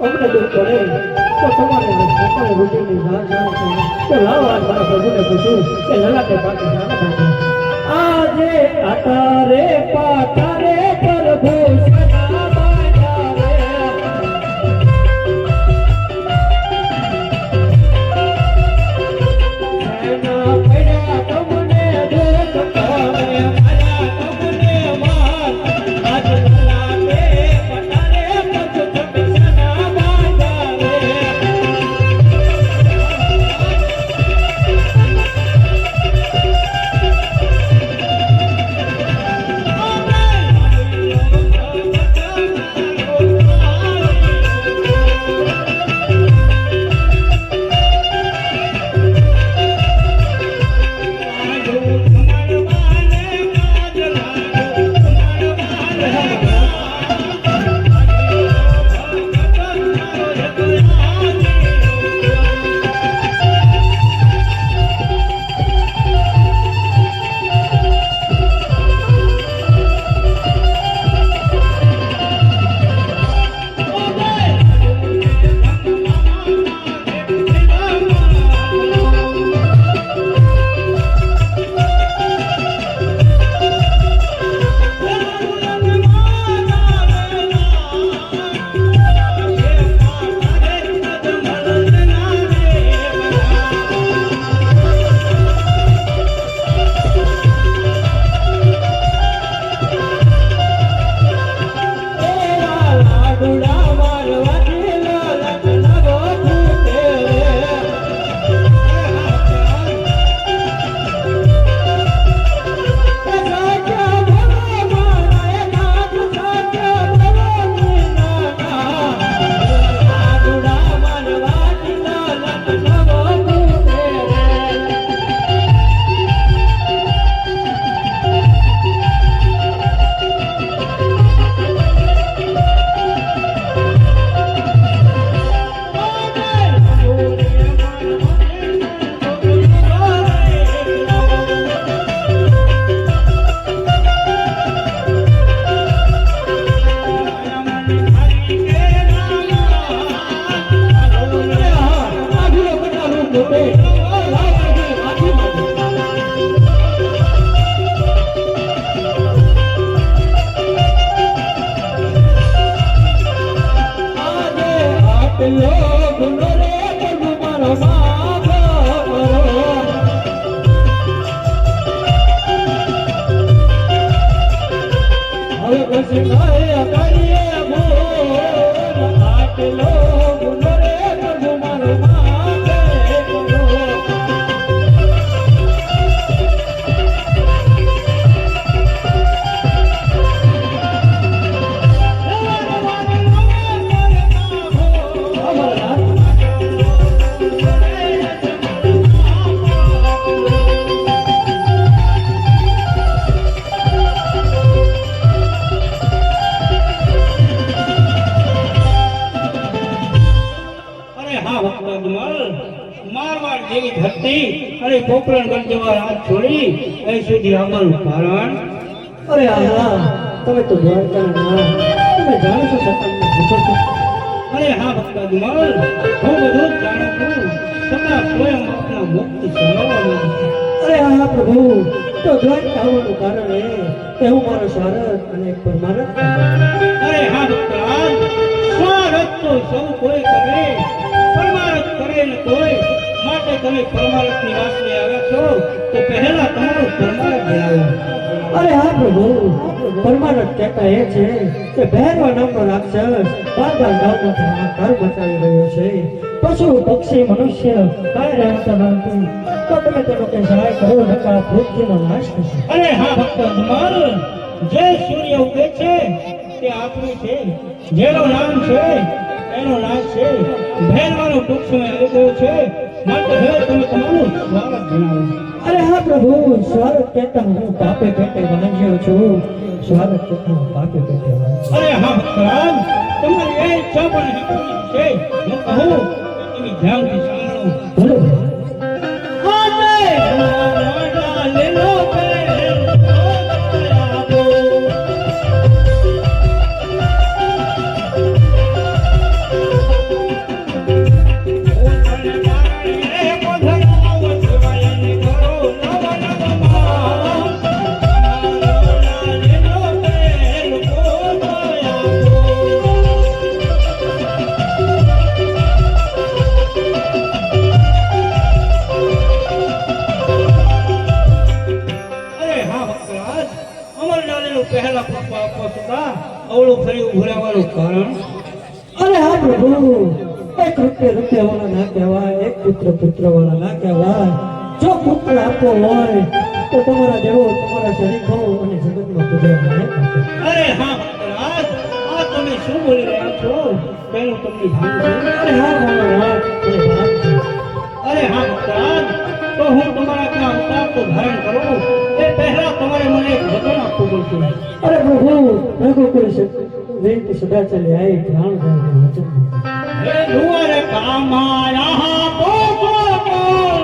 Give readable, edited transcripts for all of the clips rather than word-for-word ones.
અમને દુઃખ પડે તો તમારે પોતાની રૂટીની જાણ તો લાવો આજ મારા પ્રભુને પૂછું કે લલાટે પાકે જાણા પાકે આજે આટારે પાટારે પ્રભુ સદા બાજા રે એના પડ્યા તમને દુઃખ પામે મારા તમને માર આજ લલાટે પાટારે પ્રભુ સદા બાજા રે अरे आहा તમે તો દ્વારકા ના તમે જાણો છો છતાં પૂછો अरे हाँ भक्त अजमल હું બધું જાણું છું છતાં સ્વયં આપના મુક્ત સમયમાં અરે હા પ્રભુ તો દ્વારકા આવવાનું કારણ એ કે હું મારો સ્વાર્થ અને પરમાર્થ अरे हाँ भक्तराज સ્વાર્થ તો સૌ કોઈ કરે પરમાર્થ કરે ને કોઈ માટે તમે પરમાર્થની વાતને આવ્યા છો તો પહેલા તમારું પરમાર્થ જણાવો અરે હા પ્રભુ પરમાનંદ કહેતા એ છે કે ભૈરવા નામનો રાક્ષસ બાબા ગામમાં ઘર બચાવી રહ્યો છે પશુ પક્ષી મનુષ્ય કાંઈ રહેતો નથી તો તમે તેનો કે સહાય કરો નકા પૃથ્વીનો નાશ થશે અરે હા ભક્ત અજમલ જે સૂર્ય ઉગે છે તે આપણું છે જેનું નામ છે એનો નાશ છે ભૈરવાનો ટૂંક સમય આવી ગયો છે માટે હવે તમે તમારું સ્વાગત જણાવો અરે હા પ્રભુ સ્વાગત કહેતા હું પાપે પેટે વાંચ્યો છું સ્વાગત કહેતા હું પાપે પેટે વાંચ્યો અરે હા ભક્તરાજ તમારી એ ઈચ્છા પણ પૂરી છે હું કહું તમે ધ્યાનથી સાંભળો બોલો પ્રભુ એક રૂપિયા વાળા ના કહેવાય, એક પુત્ર વાળા ના કહેવાય. જો પુત્ર આપવો હોય તો તમારા જેવો તમારા શરીકો અને જગતમાં પૂજવા નહીં. અરે હા મહારાજ, આ તમે શું બોલી રહ્યા છો? પેલું તમને ભાન છે? અરે હા મહારાજ, મને ભાન છે. અરે હા મહારાજ, તો હું તમારા ત્યાં અવતાર તો ધારણ કરું એ પહેલા તમારે મને એક વચન આપવું પડશે. અરે પ્રભુ રઘુકુળ વેદ સદા ચાલે આઈ પ્રાણ જાય વચન. હે લુઆર કામાયા પોકો પોલ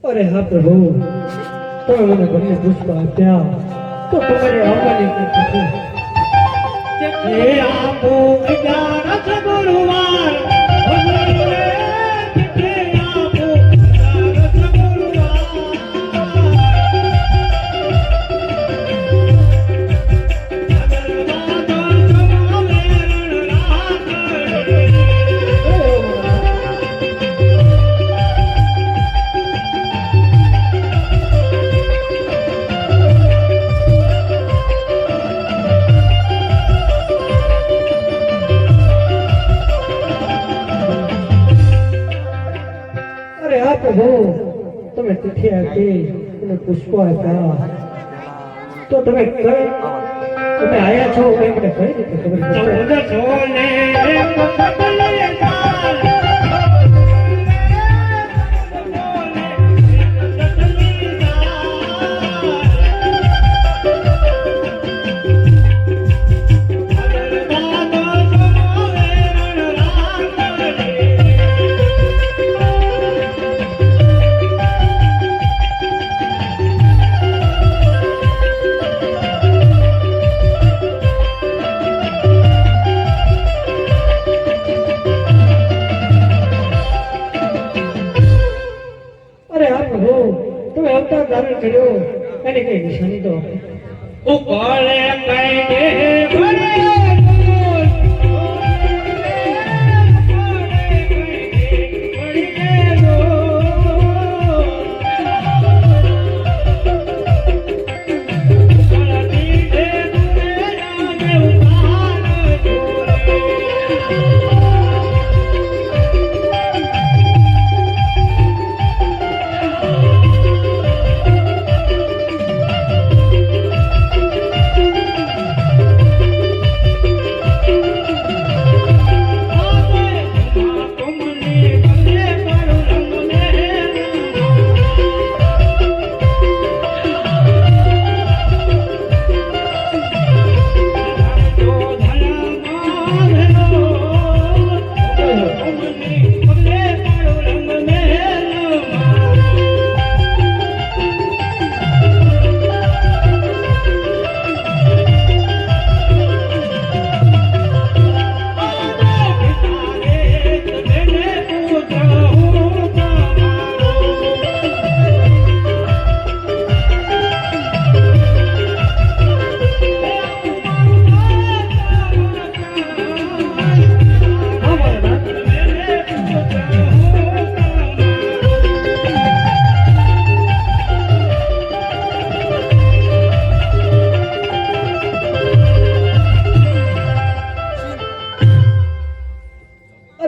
અરે હા પ્રભુ, તમે મને બંને પુષ્પ આપ્યા તો તમારી આવવાની કેટલી ખુશી. હે આપો અગિયારસ ગુરુવાર ભગવાનને હે આપો અગિયારસ ગુરુવાર અરે હા પ્રભુ, તમે તિથિ આપી અને પુષ્પો આપ્યા તો તમે આયા છો એ મને કઈ રીતે ખબર પડશે? ચૌદ છોલે પથલે ચાલ તમે અવતાર ધારણ કર્યો એની કઈ નિશાની તો આપો. ઉકોલે કઈ દે ભરે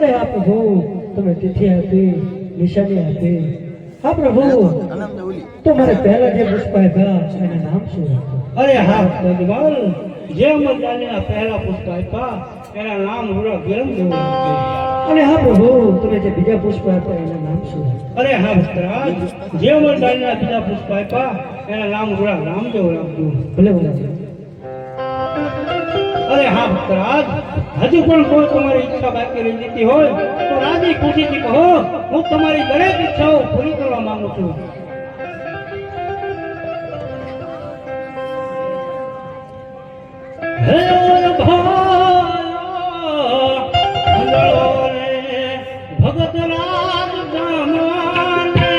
અરે આ પ્રભુ તમે તિથિ આપી નિશાની આપી આ પ્રભુ તો મારે પહેલા જે પુષ્પ આપ્યા એના નામ શું હતું? અરે હા ભગવાન, જે અમરદાનીના પહેલા પુષ્પ આપ્યા એના નામ રૂડા વિરમદેવ રાખ્યું. અને હા પ્રભુ તમે જે બીજા પુષ્પ આપ્યા એના નામ શું હતું? અરે હા ભક્તરાજ, જે અમરદાનીના બીજા પુષ્પ આપ્યા એના નામ રૂડા રામદેવ રાખ્યું. ભલે ભલે અરે હા ભક્તરાજ, હજુ પણ કોઈ તમારી ઈચ્છા બાકી રહી જતી હોય તો રાજી ખુશીથી કહો, હું તમારી દરેક ઈચ્છાઓ પૂરી કરવા માંગુ છું. હે ભગત રાજ જામાને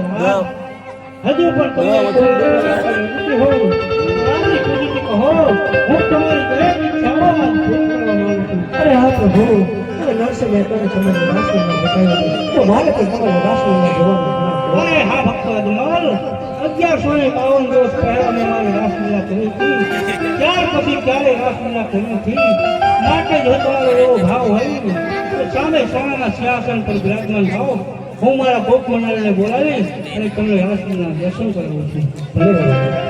ભક્તરાજ, હજુ પણ તમે વિનંતી હો રામની પૂજિત કહો, હું તમારી દરેક ઈચ્છાઓ પૂરી કરવા માંગુ છું. અરે હા પ્રભુ, તમે નરસિંહ તમે તમારી રાસલીલા બતાવી તો મારે પણ તમારી રાસલીલા જોવાનું અરે હા ભક્તો અજમલ, 1152 દિવસ પહેલા મેં મારી રાસલીલા કરી હતી. ત્યાર પછી ક્યારે રાસલીલા કરી નથી. માટે જો તમારો એવો ભાવ હોય તો સામે સામેના સિંહાસન પર બિરાજમાન થાઓ. હું મારા ગોપમંડળને બોલાવી અને તમને રાસલીલા દર્શન કરાવું છું. ભલે ભલે.